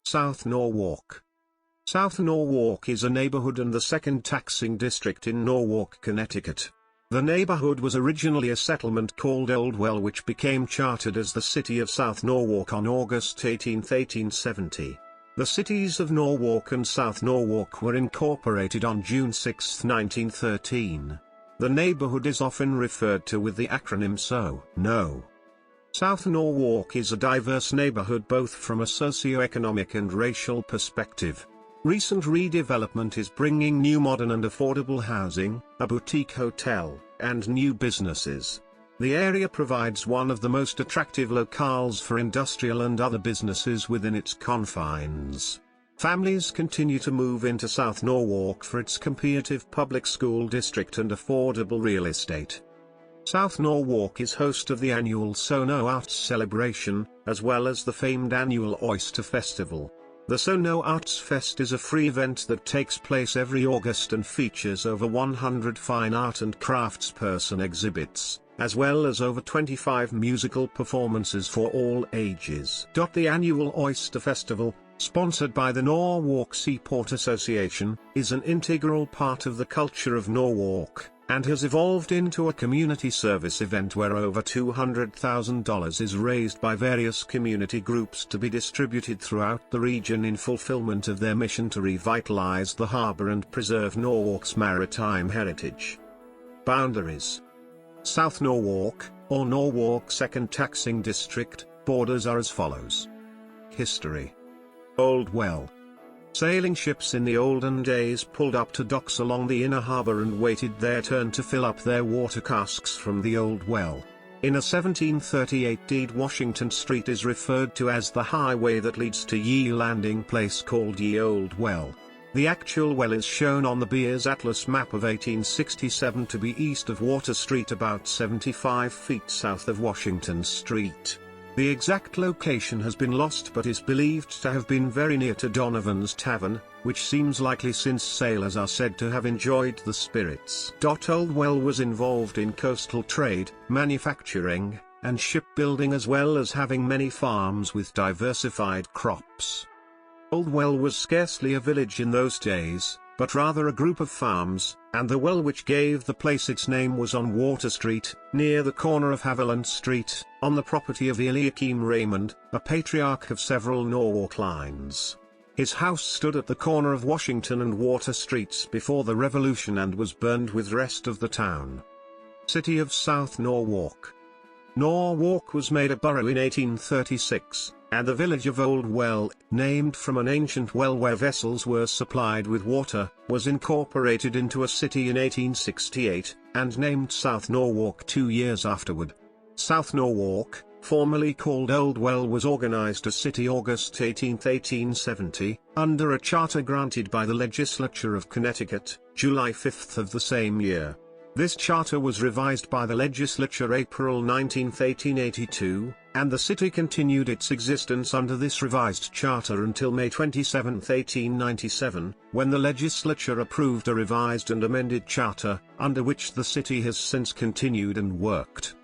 South Norwalk. South Norwalk is a neighborhood and the second taxing district in Norwalk, Connecticut. The neighborhood was originally a settlement called Oldwell, which became chartered as the city of South Norwalk on August 18, 1870. The cities of Norwalk and South Norwalk were incorporated on June 6, 1913. The neighborhood is often referred to with the acronym SONO. South Norwalk is a diverse neighborhood both from a socio-economic and racial perspective. Recent redevelopment is bringing new modern and affordable housing, a boutique hotel, and new businesses. The area provides one of the most attractive locales for industrial and other businesses within its confines. Families continue to move into South Norwalk for its competitive public school district and affordable real estate. South Norwalk is host of the annual Sono Arts Celebration, as well as the famed annual Oyster Festival. The Sono Arts Fest is a free event that takes place every August and features over 100 fine art and craftsperson exhibits, as well as over 25 musical performances for all ages. The annual Oyster Festival, sponsored by the Norwalk Seaport Association, is an integral part of the culture of Norwalk, and has evolved into a community service event where over $200,000 is raised by various community groups to be distributed throughout the region in fulfillment of their mission to revitalize the harbor and preserve Norwalk's maritime heritage. Boundaries. South Norwalk, or Norwalk Second Taxing District, borders are as follows. History. Oldwell. Sailing ships in the olden days pulled up to docks along the inner harbor and waited their turn to fill up their water casks from the old well. In a 1738 deed, Washington Street is referred to as the highway that leads to Ye Landing Place, called Ye Old Well. The actual well is shown on the Beers Atlas map of 1867 to be east of Water Street, about 75 feet south of Washington Street. The exact location has been lost but is believed to have been very near to Donovan's Tavern, which seems likely since sailors are said to have enjoyed the spirits. Oldwell was involved in coastal trade, manufacturing, and shipbuilding, as well as having many farms with diversified crops. Oldwell was scarcely a village in those days, but rather a group of farms, and the well which gave the place its name was on Water Street, near the corner of Haviland Street, on the property of Eliakim Raymond, a patriarch of several Norwalk lines. His house stood at the corner of Washington and Water Streets before the Revolution and was burned with the rest of the town. City of South Norwalk. Norwalk was made a borough in 1836, and the village of Oldwell, named from an ancient well where vessels were supplied with water, was incorporated into a city in 1868, and named South Norwalk 2 years afterward. South Norwalk, formerly called Oldwell, was organized as city August 18, 1870, under a charter granted by the legislature of Connecticut, July 5 of the same year. This charter was revised by the legislature April 19, 1882, and the city continued its existence under this revised charter until May 27, 1897, when the legislature approved a revised and amended charter, under which the city has since continued and worked.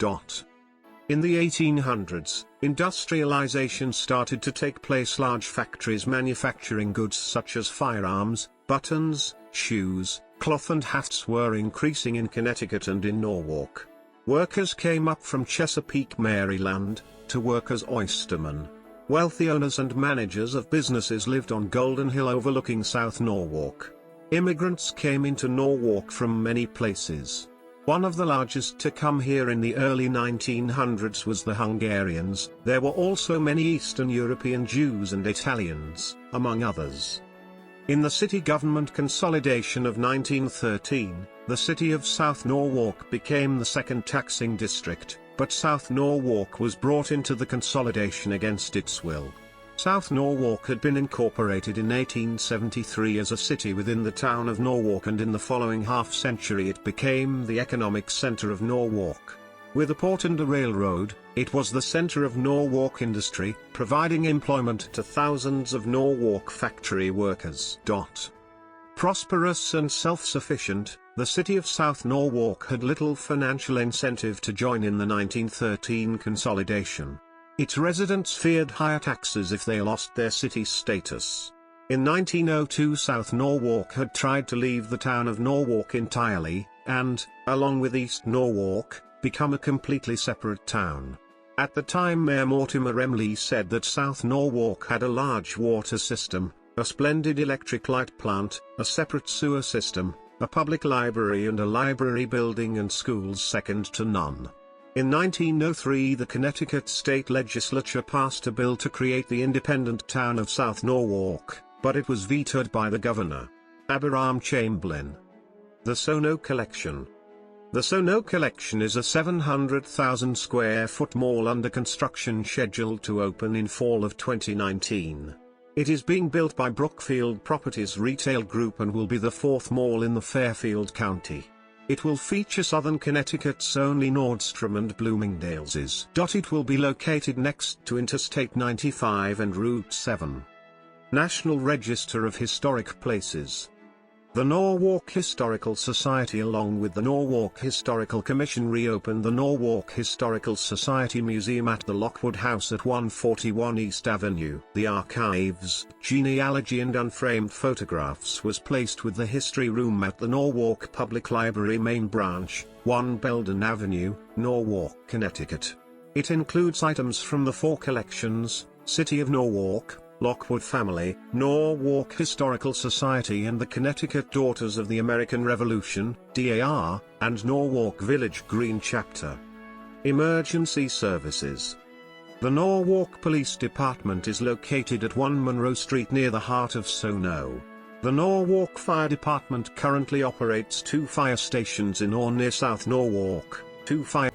In the 1800s, industrialization started to take place. Large factories manufacturing goods such as firearms, buttons, shoes, cloth and hats were increasing in Connecticut and in Norwalk. Workers came up from Chesapeake, Maryland, to work as oystermen. Wealthy owners and managers of businesses lived on Golden Hill overlooking South Norwalk. Immigrants came into Norwalk from many places. One of the largest to come here in the early 1900s was the Hungarians. There were also many Eastern European Jews and Italians, among others. In the city government consolidation of 1913, the city of South Norwalk became the second taxing district, but South Norwalk was brought into the consolidation against its will. South Norwalk had been incorporated in 1873 as a city within the town of Norwalk, and in the following half-century it became the economic center of Norwalk. With a port and a railroad, it was the center of Norwalk industry, providing employment to thousands of Norwalk factory workers. Prosperous and self-sufficient, the city of South Norwalk had little financial incentive to join in the 1913 consolidation. Its residents feared higher taxes if they lost their city status. In 1902 South Norwalk had tried to leave the town of Norwalk entirely, and, along with East Norwalk, become a completely separate town. At the time Mayor Mortimer Emley said that South Norwalk had a large water system, a splendid electric light plant, a separate sewer system, a public library and a library building and schools second to none. In 1903 the Connecticut state legislature passed a bill to create the independent town of South Norwalk, but it was vetoed by the governor, Abraham Chamberlain. The Sono Collection. The Sono Collection is a 700,000 square foot mall under construction scheduled to open in fall of 2019. It is being built by Brookfield Properties Retail Group and will be the fourth mall in the Fairfield County. It will feature Southern Connecticut's only Nordstrom and Bloomingdale's. It will be located next to Interstate 95 and Route 7. National Register of Historic Places. The Norwalk Historical Society along with the Norwalk Historical Commission reopened the Norwalk Historical Society Museum at the Lockwood House at 141 East Avenue. The archives, genealogy and unframed photographs was placed with the History Room at the Norwalk Public Library Main Branch, 1 Belden Avenue, Norwalk, Connecticut. It includes items from the 4 collections, City of Norwalk, Lockwood Family, Norwalk Historical Society and the Connecticut Daughters of the American Revolution, DAR, and Norwalk Village Green Chapter. Emergency Services. The Norwalk Police Department is located at 1 Monroe Street near the heart of Sono. The Norwalk Fire Department currently operates 2 fire stations in or near South Norwalk, 2 fire